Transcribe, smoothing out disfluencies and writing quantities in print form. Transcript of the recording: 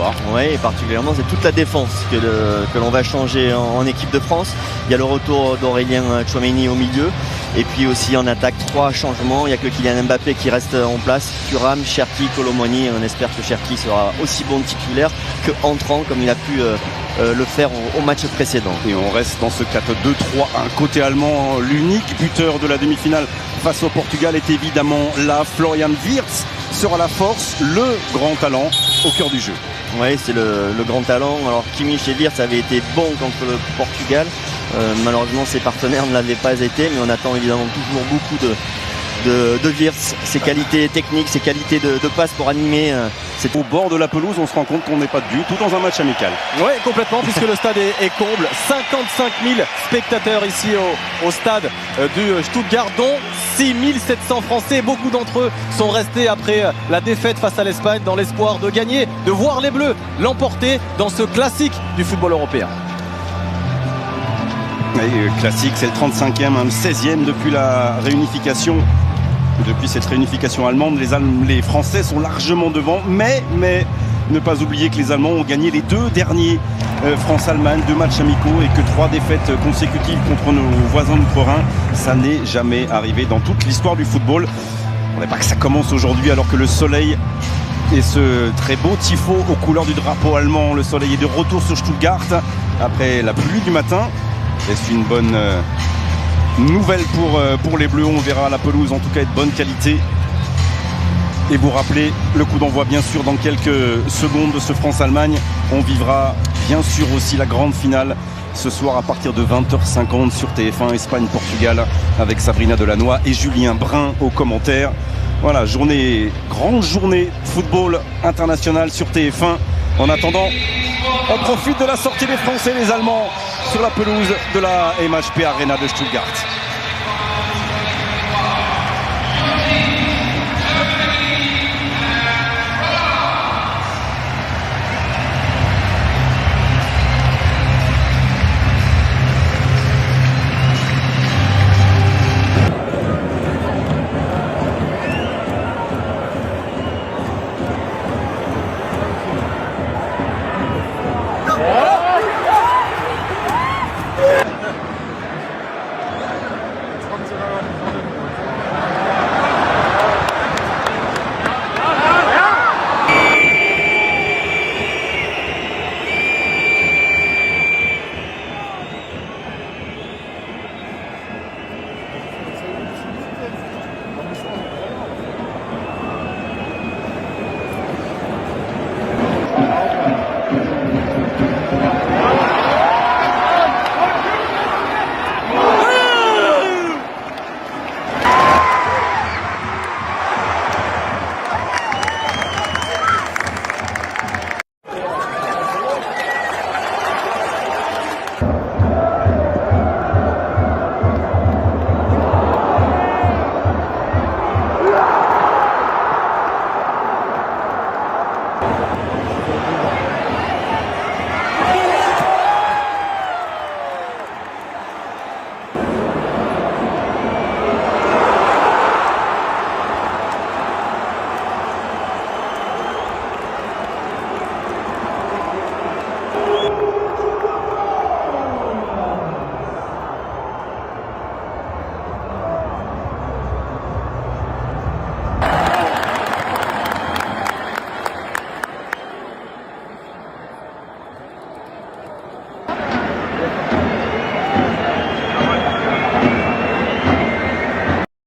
victoire. Oui, et particulièrement c'est toute la défense que l'on va changer en équipe de France. Il y a le retour d'Aurélien Tchouaméni au milieu. Et puis aussi en attaque 3 changements. Il n'y a que Kylian Mbappé qui reste en place. Thuram, Cherki, Kolo Muani. On espère que Cherki sera aussi bon titulaire que entrant comme il a pu le faire au match précédent. Et on reste dans ce 4-2-3-1. Côté allemand, l'unique buteur de la demi-finale face au Portugal est évidemment là. Florian Wirtz sera la force, le grand talent au cœur du jeu. Oui, c'est le grand talent. Alors Kimmich et Wirtz avaient été bons contre le Portugal. Malheureusement ses partenaires ne l'avaient pas été, mais on attend évidemment toujours beaucoup de Wirtz, ses qualités techniques, ses qualités de passe pour animer. Au bord de la pelouse, on se rend compte qu'on n'est pas du tout dans un match amical. Oui, complètement, puisque le stade est comble. 55 000 spectateurs ici au stade du Stuttgart, dont 6 700 Français. Beaucoup d'entre eux sont restés après la défaite face à l'Espagne dans l'espoir de gagner, de voir les Bleus l'emporter dans ce classique du football européen. Et classique, c'est le 35e, le 16e depuis la réunification. Depuis cette réunification allemande, les Français sont largement devant, mais ne pas oublier que les Allemands ont gagné les 2 derniers France-Allemagne, 2 matchs amicaux et que 3 défaites consécutives contre nos voisins d'outre-Rhin. Ça n'est jamais arrivé dans toute l'histoire du football. On n'est pas que ça commence aujourd'hui alors que le soleil et ce très beau tifo aux couleurs du drapeau allemand. Le soleil est de retour sur Stuttgart après la pluie du matin. C'est une bonne nouvelle pour les Bleus. On verra la pelouse en tout cas être de bonne qualité. Et vous rappelez le coup d'envoi bien sûr dans quelques secondes de ce France-Allemagne. On vivra bien sûr aussi la grande finale ce soir à partir de 20h50 sur TF1 Espagne-Portugal avec Sabrina Delannoy et Julien Brun aux commentaires. Voilà, grande journée football international sur TF1. En attendant, on profite de la sortie des Français et des Allemands sur la pelouse de la MHP Arena de Stuttgart.